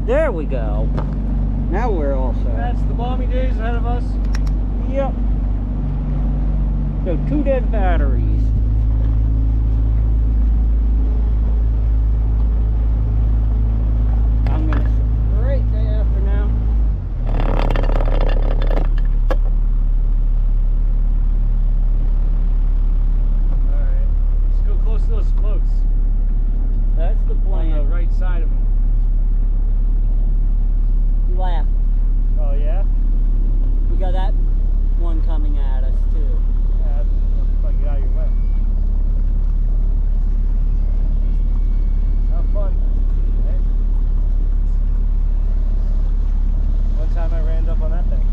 There we go. Now we're all set. That's the balmy days ahead of us. Yep. So 2 dead batteries. I'm gonna right day after now. Alright. Let's go close to those floats. That's the plan. On the right side of them. Left. Oh yeah? We got that one coming at us too. Yeah, that's like get out of your way. Have fun. Right? One time I ran up on that thing.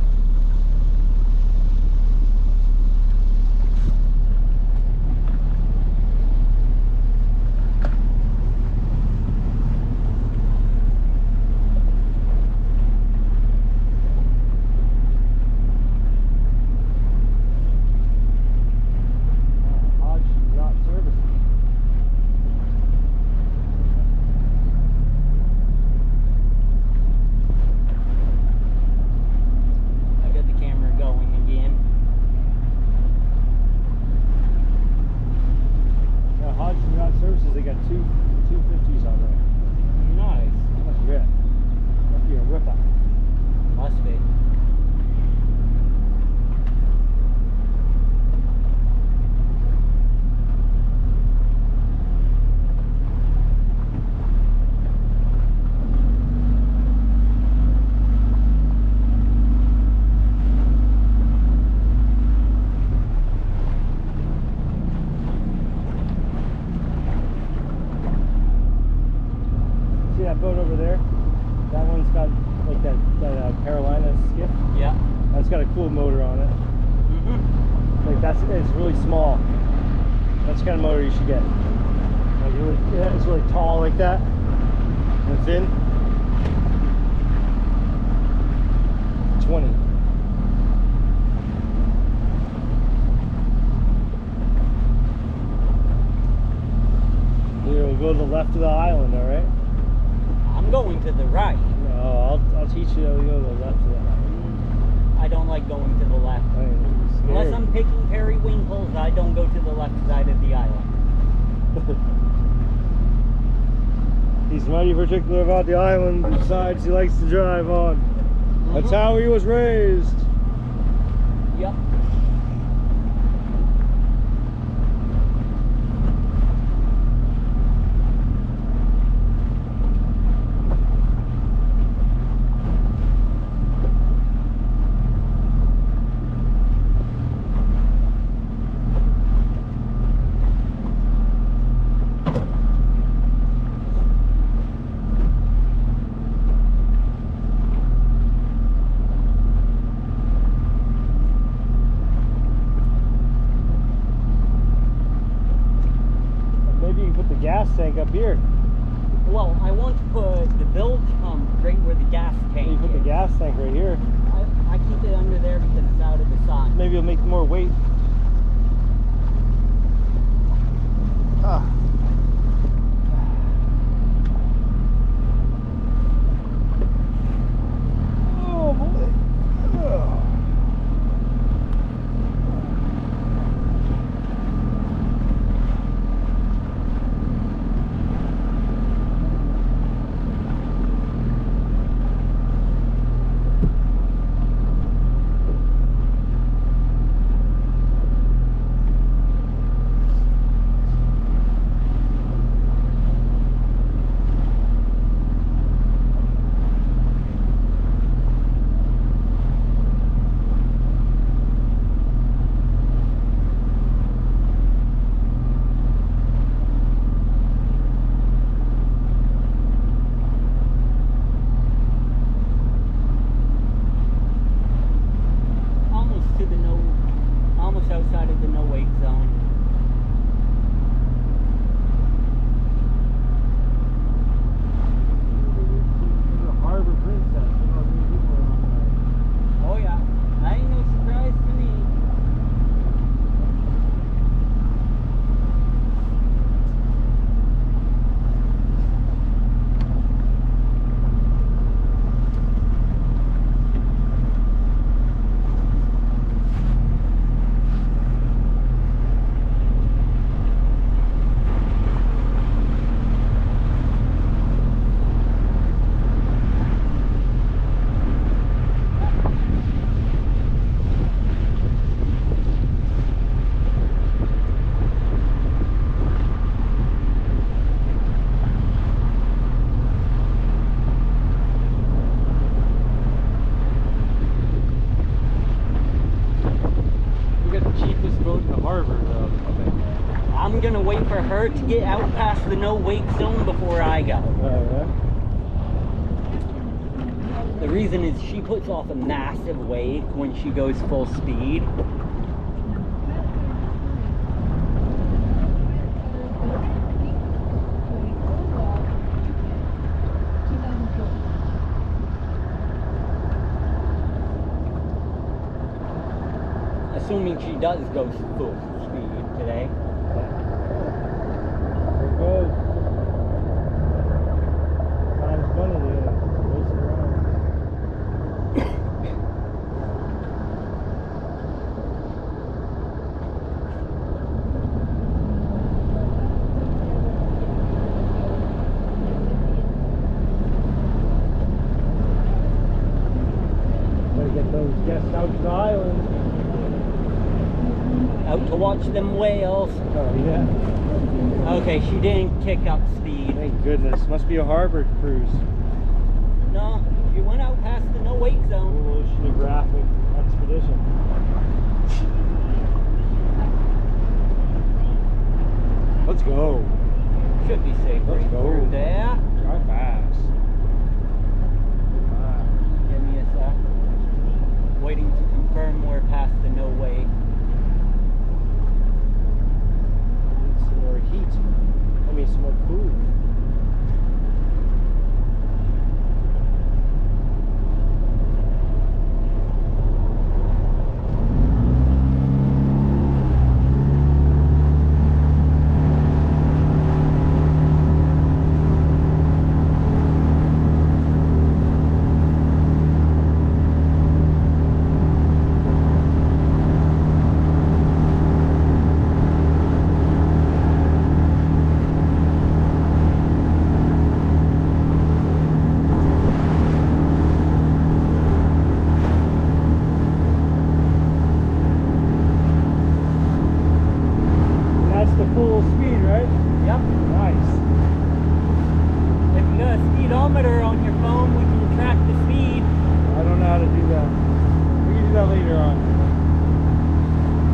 Cool motor on it. Like it's really small. That's the kind of motor you should get. Like it's really tall like that and thin. 20. We'll go to the left of the island, all right? I'm going to the right. No, I'll teach you how to go to the left of the island. I don't like going to the left. Unless I'm picking periwinkles, I don't go to the left side of the island. He's mighty particular about the island sides he likes to drive on. That's how he was raised. Yep. Gas tank up here. Well, I want to put the bilge pump right where the gas tank You put the gas tank right here. I keep it under there because it's out of the sun. Maybe it'll make more weight. Oh boy. her to get out past the no wake zone before I go. Oh, The reason is she puts off a massive wake when she goes full speed. Assuming she does go full speed today. There it goes. Time's money, dude. Race it around. Gotta get those guests out to the island. Out to watch them whales. Oh, yeah. Okay, she didn't kick up speed. Thank goodness. Must be a harbor cruise. No, she went out past the no wake zone. Oceanographic expedition. Let's go. Should be safe Let's right go. through there. Drive fast. Give me a sec. Waiting to confirm we're past the no wake. Need some more heat. I mean, some more food. That's the full speed, right? Yep. Nice. If you got a speedometer on your phone, we can track the speed. I don't know how to do that. We can do that later on.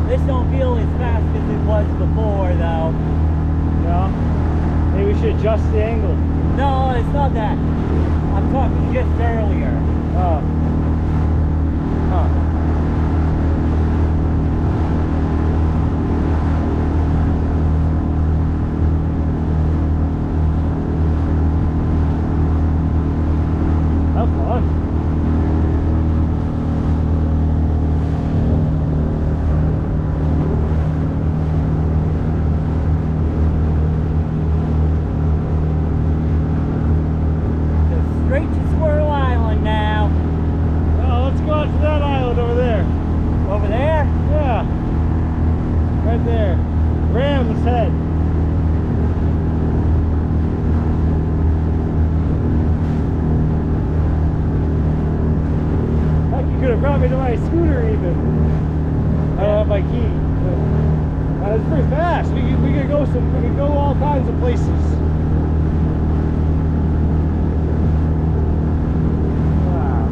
This don't feel as fast as it was before, though. No? Maybe we should adjust the angle. No, it's not that. I'm talking just earlier. Oh. Huh. Have fun. So straight to Squirrel Island now. Oh, let's go out to that island over there. Over there? Yeah. Right there. Ram's Head. Heck, you could have brought me to my scooter even. I don't have my key. It's pretty fast. We could go all kinds of places. Wow.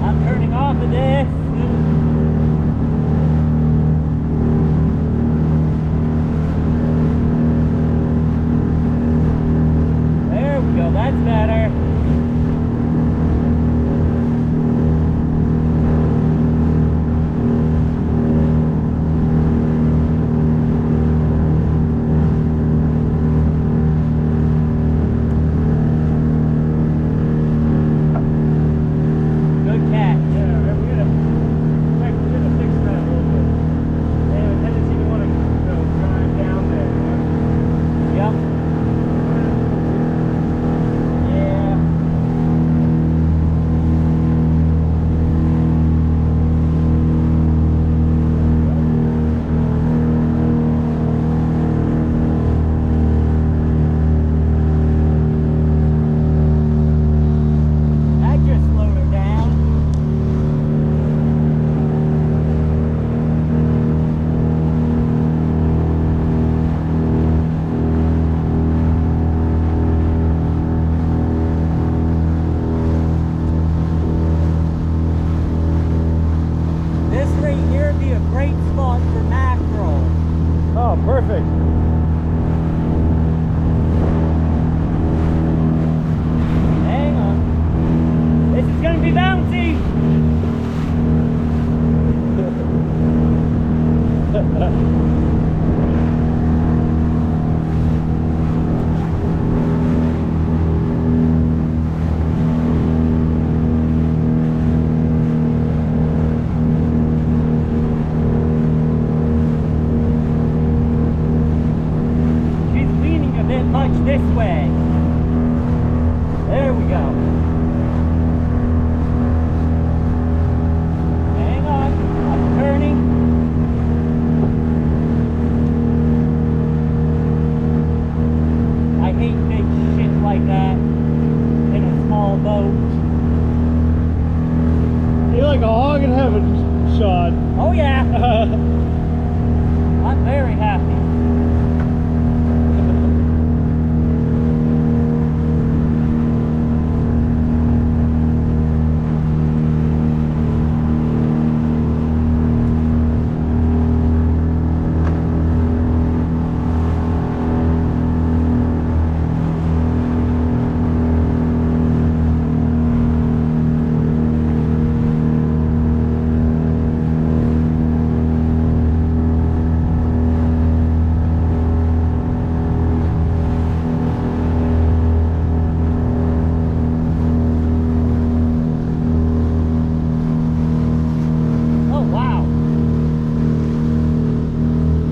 I'm turning off of this. There we go, that's better. would be a great spot for mackerel. Oh, perfect. Hang on. This is gonna be bouncy. This way. There we go. Hang on. I'm turning. I hate big shit like that in a small boat. You're like a hog in heaven, Sean. Oh yeah. I'm very happy.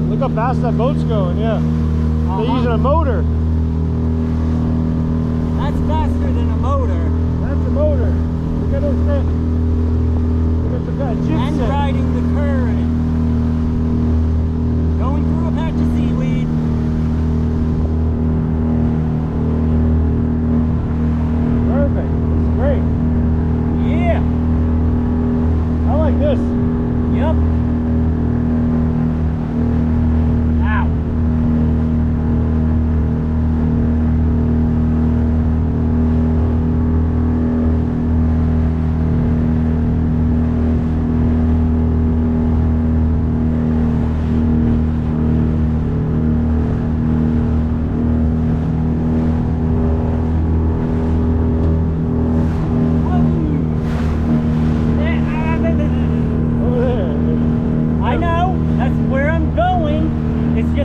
Look how fast that boat's going, yeah. They're using a motor. That's faster than a motor. That's a motor. Look at those things. Look at the guy, And riding the current. Going through a patch of seaweed. Perfect. It's great. Yeah. I like this. Yep.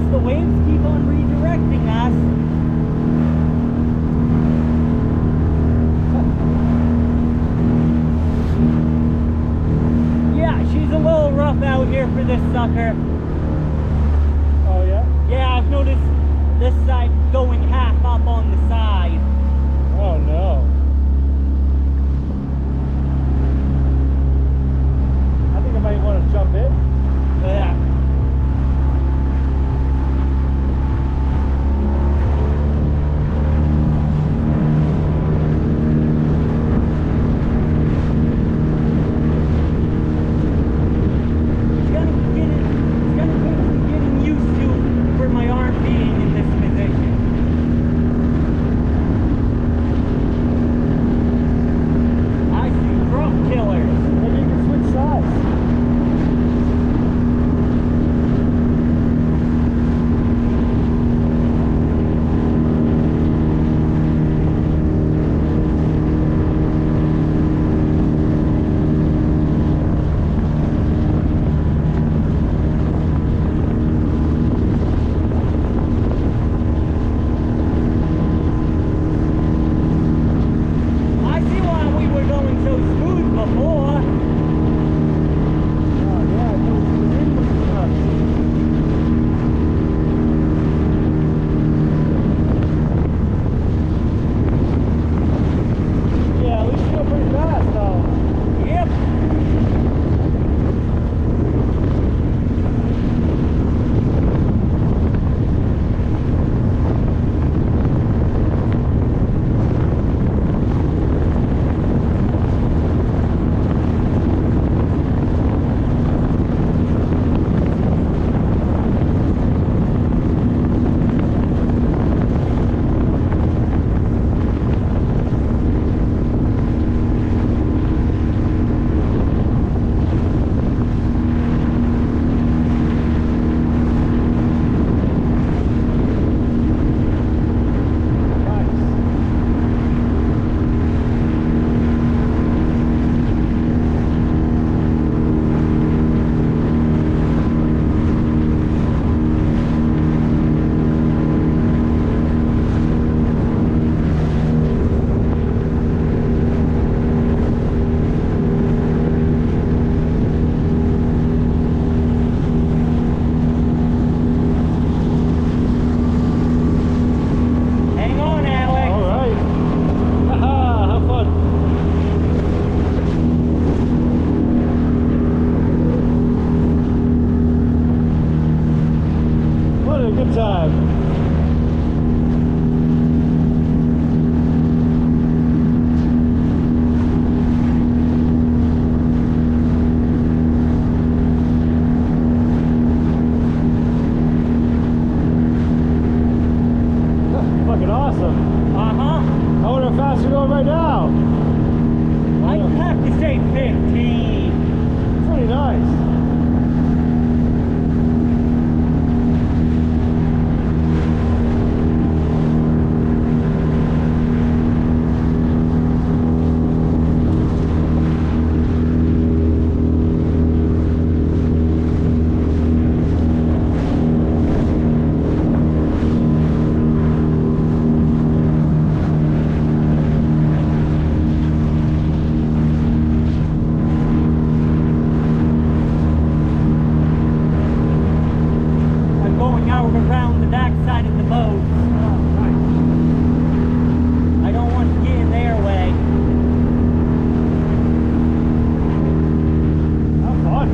The waves keep on redirecting us. Yeah, she's a little rough out here for this sucker. Oh yeah? Yeah, I've noticed this side going half up on the side. Oh no. I think I might want to jump in. Yeah. good time. Fucking awesome. Uh-huh. I wonder how fast you're going right now. I'd have to say 15. Pretty nice. Around the back side of the boat. Oh, nice. I don't want to get in their way. Have fun.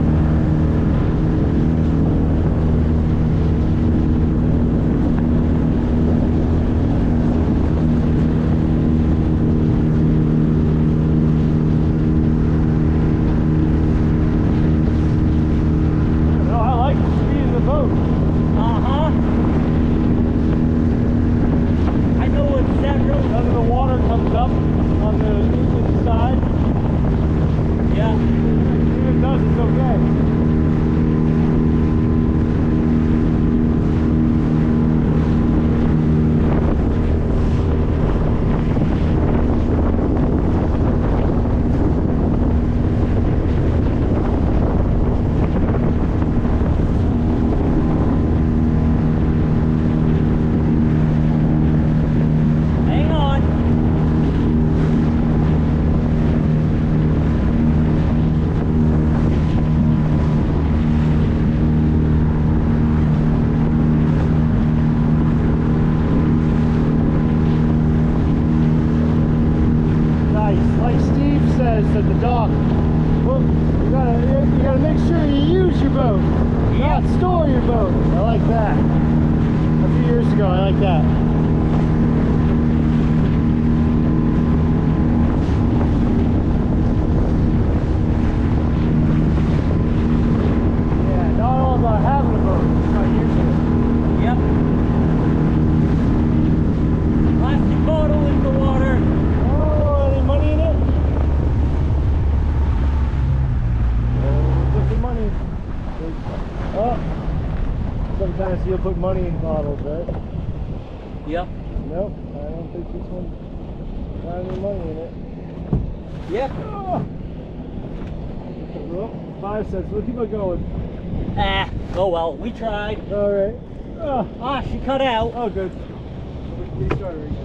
No, I like the speed of the boat. Uh-huh. I know it's that real. None of the water comes up on the inside. Yeah. If it does, it's okay. Hang on. Nice. Like Steve says at the dock, well, you gotta make sure you use your boat, not store your boat. I like that. A few years ago, I like that. Yeah, not all about having a boat, it's about using it. Yep. Plastic bottle in the water. Oh, any money in it? Oh, put the money. Oh, sometimes you'll put money in bottles, right? Yep. Nope, I don't think this one's got any money in it. Yep. Oh. Well, 5 cents, we'll keep on going. Ah, oh well, we tried. Alright. Oh. Ah, she cut out. Oh, good. Restart her again.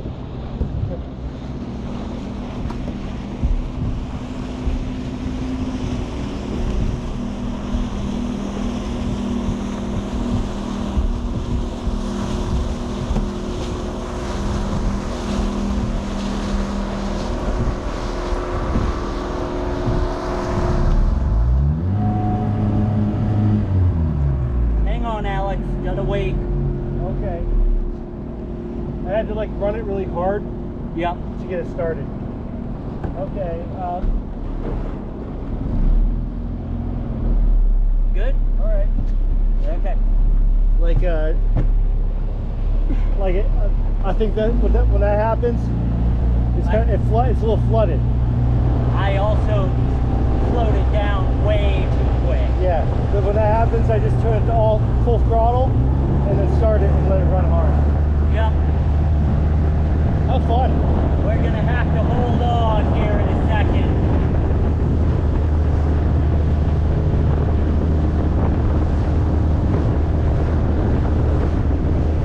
Hang on, Alex. Gotta wait. Okay. I had to like run it really hard Yep. to get it started. Okay. Good? All right. Okay. Like I think that when that happens, it's it's a little flooded. I also slowed it down way too quick. Yeah. But when that happens, I just turn it to all full throttle and then start it and let it run hard. Yep. Have fun. We're gonna have to hold on here in a second.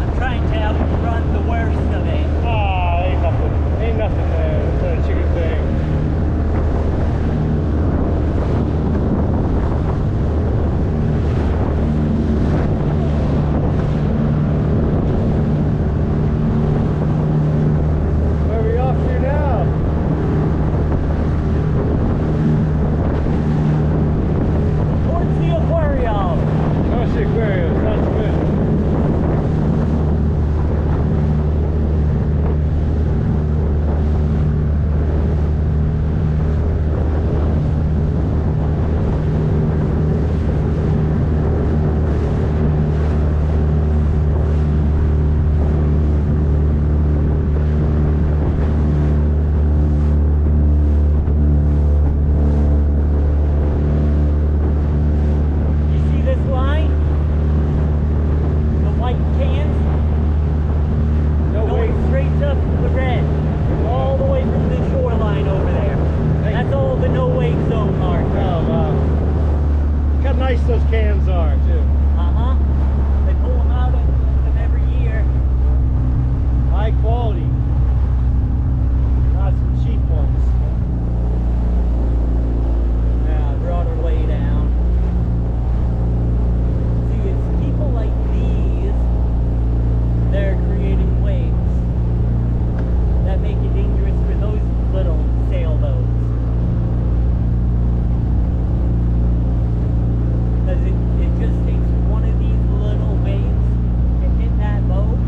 I'm trying to outrun the worst of it. Ah, ain't nothing. Ain't nothing there. It's not a chicken thing. Where are we off to now? cans are too. They pull them out of them every year. High quality. Not some cheap ones. Yeah, I brought her way down. See, it's people like these that are creating waves that make it dangerous for those little sailboats. Because it just takes one of these little waves to hit that boat,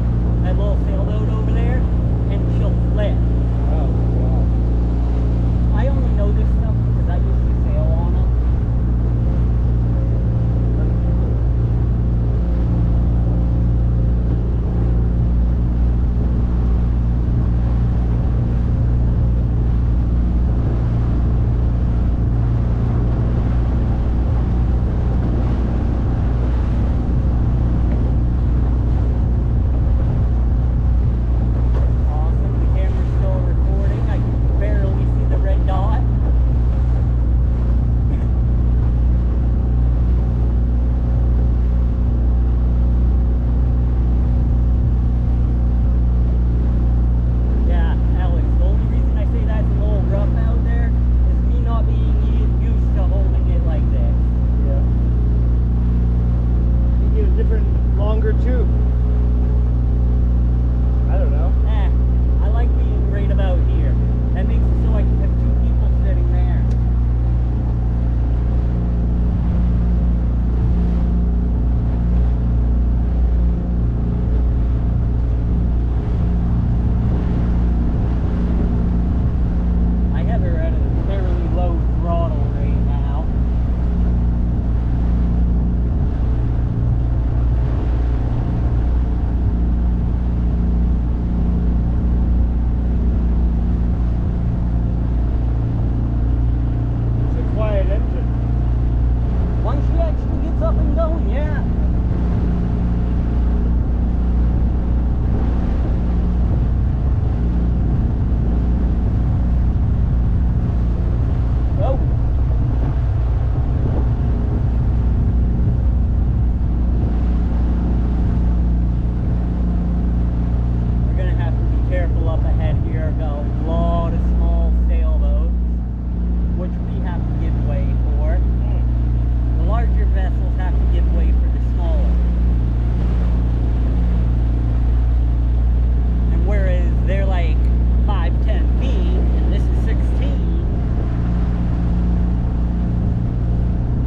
that little sailboat over there, and she'll flip. Oh, wow. I only know this stuff because I used to sail on them. Awesome, the camera's still recording. I can barely see the red dot. Yeah, Alex, the only reason I say that's a little rough out there is me not being used to holding it like this. Yeah. You get a different, longer tube. I don't know. I like being right about here. That makes it so I can have two people sitting there. I have her at a fairly low throttle right now. It's a quiet engine. Once she actually gets up and going, yeah. Oh. We're gonna have to be careful up ahead here. I've got a lot of small sailboats, which we have to give way for. The larger vessels have to give way for the smaller. And whereas they're like 5-10 feet, and this is 16.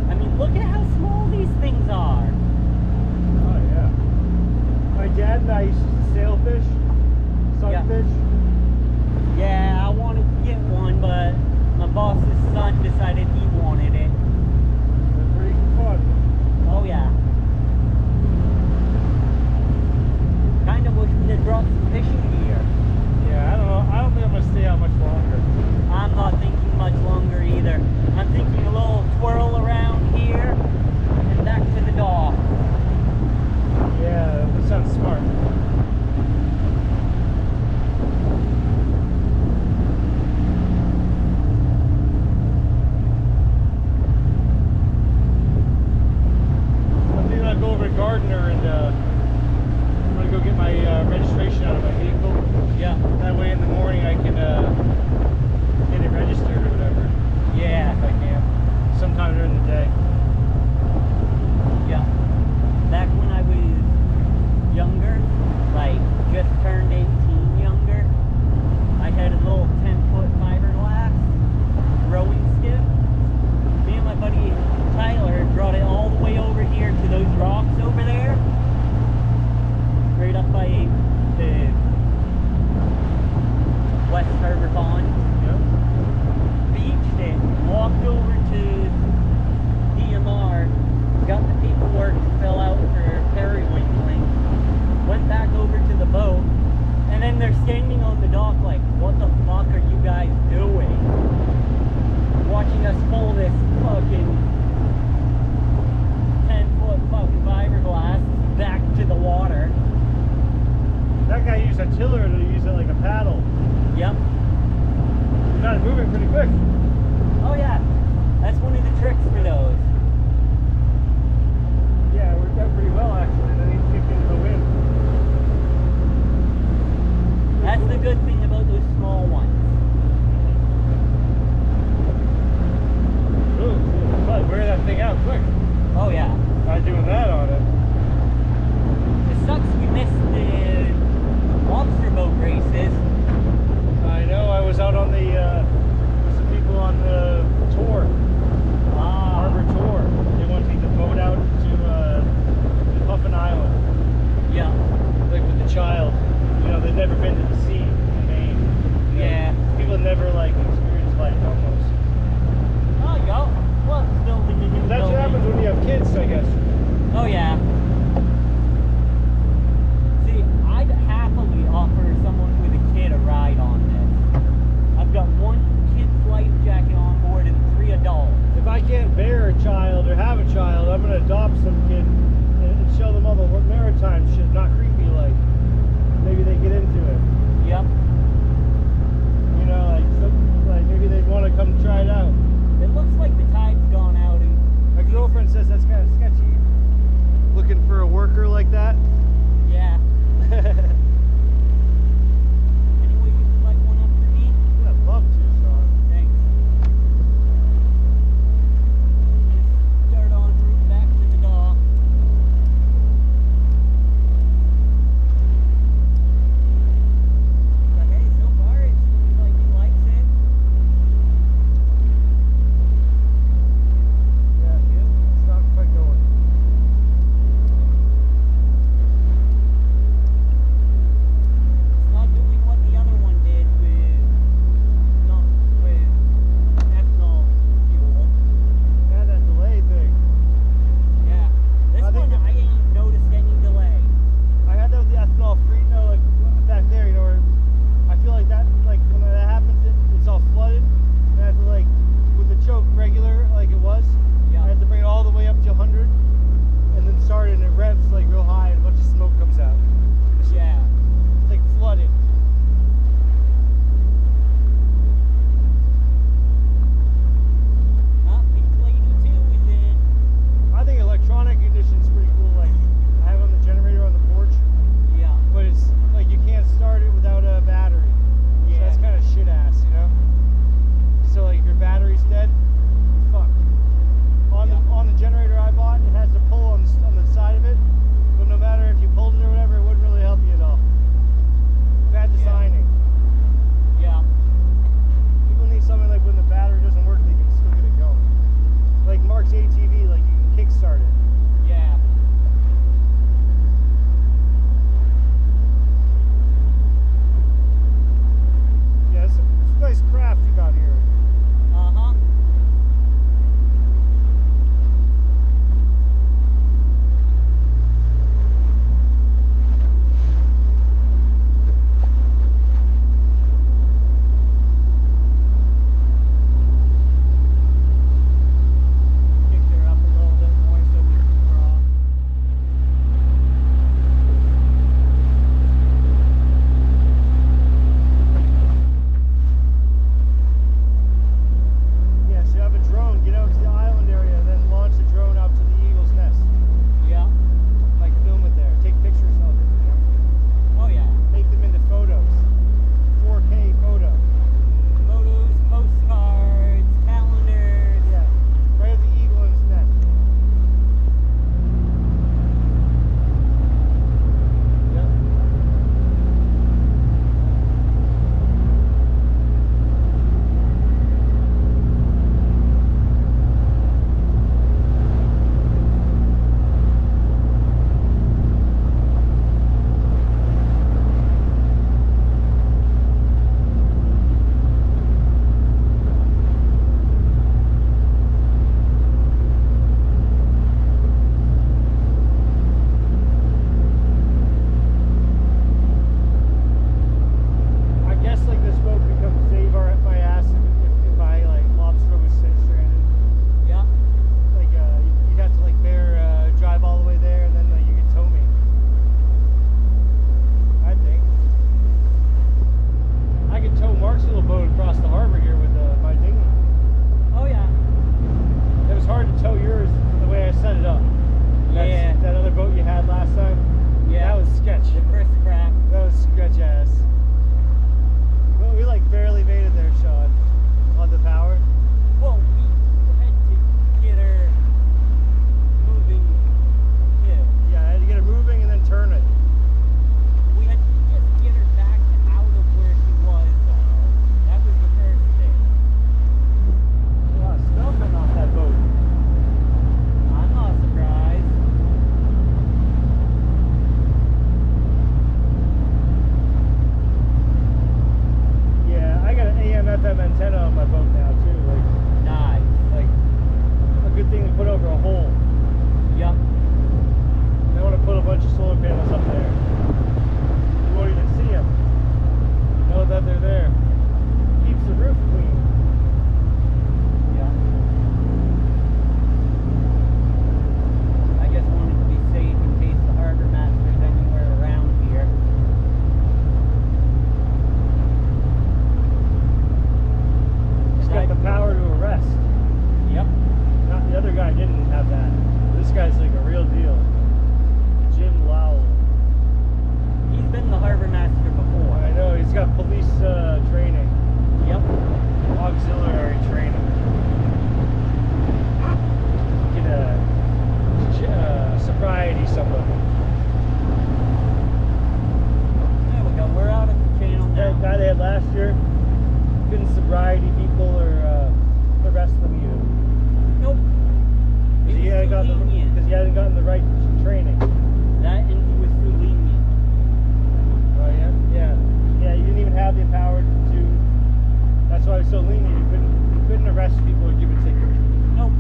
I mean, look at how small these things are. Oh, yeah. My dad and I used to sailfish, sunfish. Yeah, I wanted to get one, but my boss's son decided he wanted it. They're pretty fun. Oh yeah. Kind of wish we had brought some fishing gear. Yeah, I don't know. I don't think I'm gonna stay out much longer. I'm not thinking much longer either. I'm thinking a little twirl around here and back to the dock. Yeah, that sounds smart. I'm thinking I'll go over to Gardner and I'm gonna go get my registration out of my vehicle. Yeah. That way in the morning I can get it registered or whatever. Yeah, if I can. Sometime during the day. Yeah. Back when I was younger, like just turned 18 younger, I had a little 10-foot fiberglass rowing skiff. Me and my buddy Tyler brought it all the way over here to those rocks over there. Right up by the West Harbor Yeah. See, I'd happily offer someone with a kid a ride on this. I've got 1 kid's life jacket on board and 3 adults. If I can't bear a child or have a child, I'm gonna adopt some kid and show them all the maritime shit, not creepy like. Maybe they get into it. Yep. You know, like maybe they'd want to come try it out. It looks like the tide's gone out. And My girlfriend says that's kind of sketchy. Looking for a worker like that. yeah. Anyway, you can like one up for me? Yeah, I'd love to, Sean. Thanks. Just start en route back to the dock. But hey, so far it seems like he likes it. Yeah, it's not quite going. sobriety somebody. There we go. We're out of the channel now. That guy they had last year, couldn't sobriety people or the rest of them either. Nope. Because he hadn't gotten the right training. That and he was too lenient. Oh yeah? Yeah. Yeah, you didn't even have the power to. That's why he was so lenient. You couldn't arrest people or give a ticket. Nope.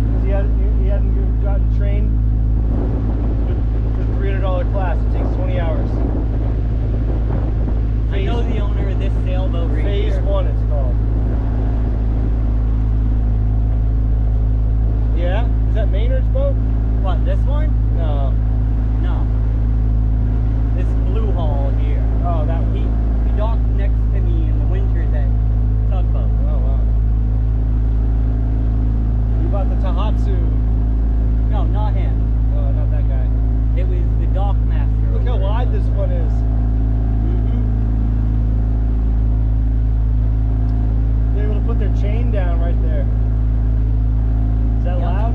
Because he hadn't gotten trained for the $300 class. It takes 20 hours. I know the owner of this sailboat right Phase here. 1 it's called. Yeah? Is that Maynard's boat? What, this one? No. No. This blue hull here. Oh, that one. He docked next to me in the winters at tugboat. Oh, wow. You bought the Tahatsu. No, not him. Oh, not that guy. It was the dock master. Look how over wide there. this one is. They're able to put their chain down right there. Is that Yep. loud?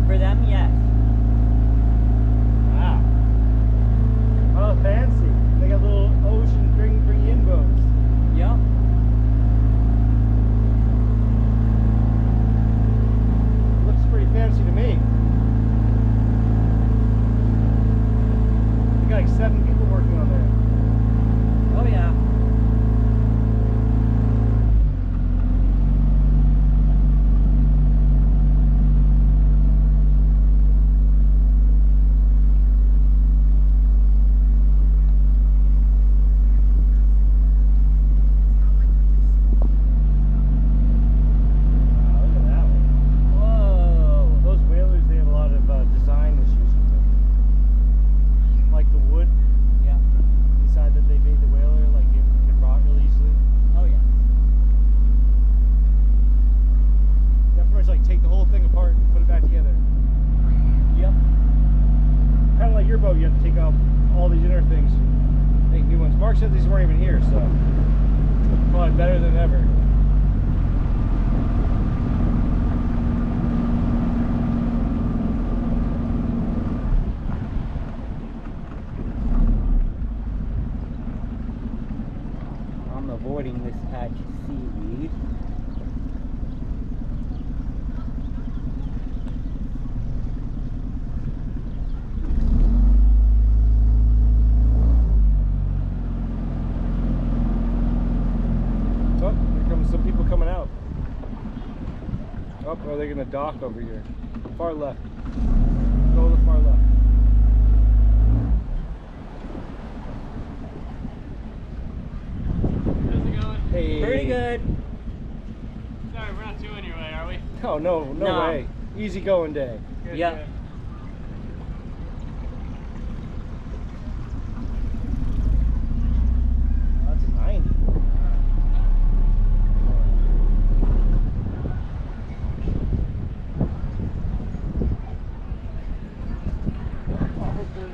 For them, yes. Wow. Oh, fancy. They got little ocean bring in boats. Yep. Looks pretty fancy to me. You got like 7 people working on there. Oh, yeah. Wow, look at that one. Whoa. Those whalers, they have a lot of design issues with them. Like the wood Yeah. inside that they made the whaler, like it can rot really easily. Oh, yeah. You have to pretty much like take the whole thing apart and put it back together. Yep. Kind of like your boat, you have to take out all these inner things and make new ones. Mark said these weren't even here, so probably better than ever. I'm avoiding this patch of seaweed. Oh, here comes some people coming out. Oh, are they going to dock over here? Far left. Go to the far left. How's it going? Hey. Pretty good. Sorry, we're not doing your way, are we? Oh, no No. way. Easy going day. Good, Yeah. good. That's a 90.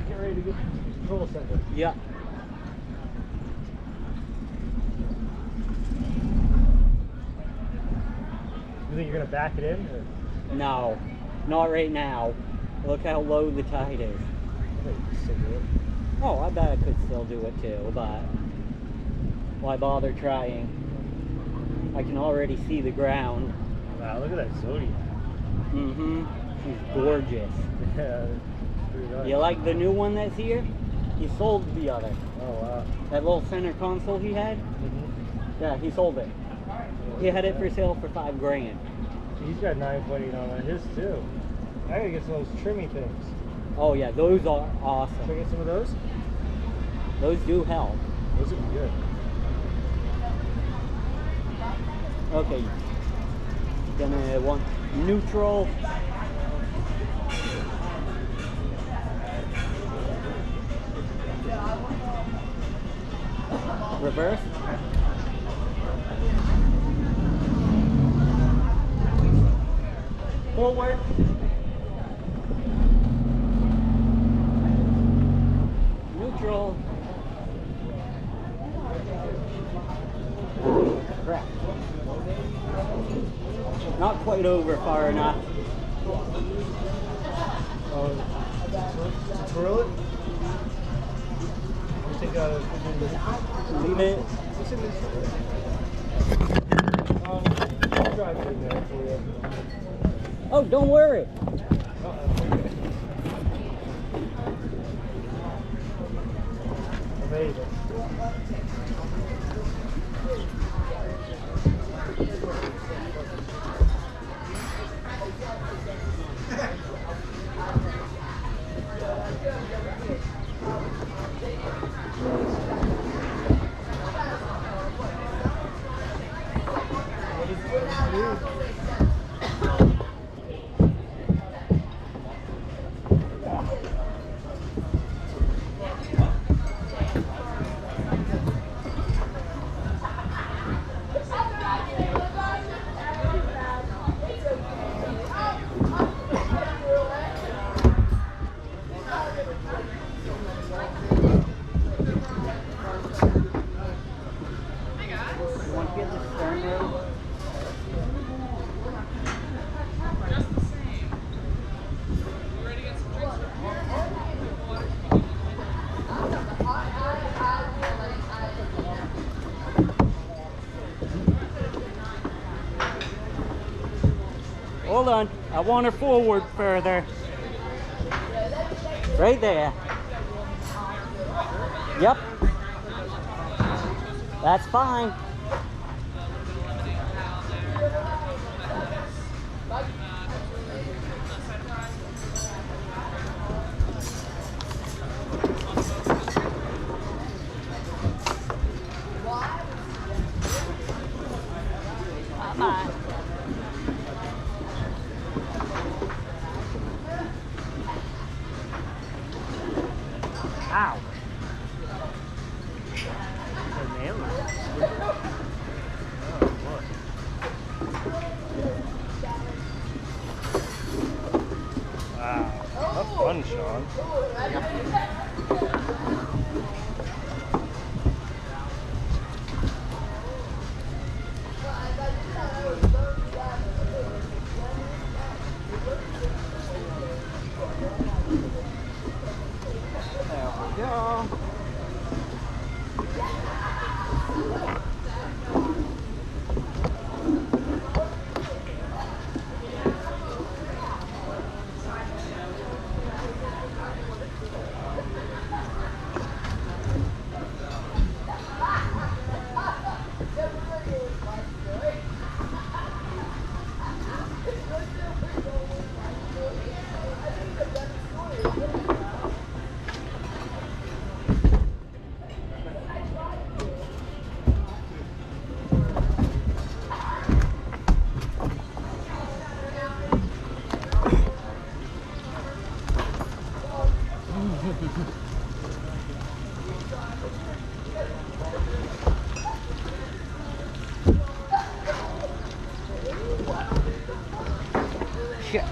Get ready to get to the control center. Yeah. You think you're gonna back it in? Or? No. Not right now. Look how low the tide is. I think you can still do it. Oh, I bet I could still do it too, but why bother trying? I can already see the ground. Wow, look at that Zodiac. Mm-hmm. She's gorgeous. Yeah, pretty nice. You like the new one that's here? He sold the other. Oh wow. That little center console he had? Yeah, he sold it. He had it for sale for $5 grand. He's got 9.8 on his too. I gotta get some of those trimmy things. Oh yeah, those are Should I awesome. get some of those? Those do help. Those would be good. Okay. Gonna want neutral. Reverse. Forward. Neutral. Correct. Not quite over far enough. Leave it. I'll drive it in there for you. Oh, don't worry. Amazing. You want to get the stern rope? Just the same. You ready to get some drinks? Hold on. I want her forward further. Right there. Yep. That's fine. Bye-bye. Ow. Wow. That's fun, Sean. There we go. Shit.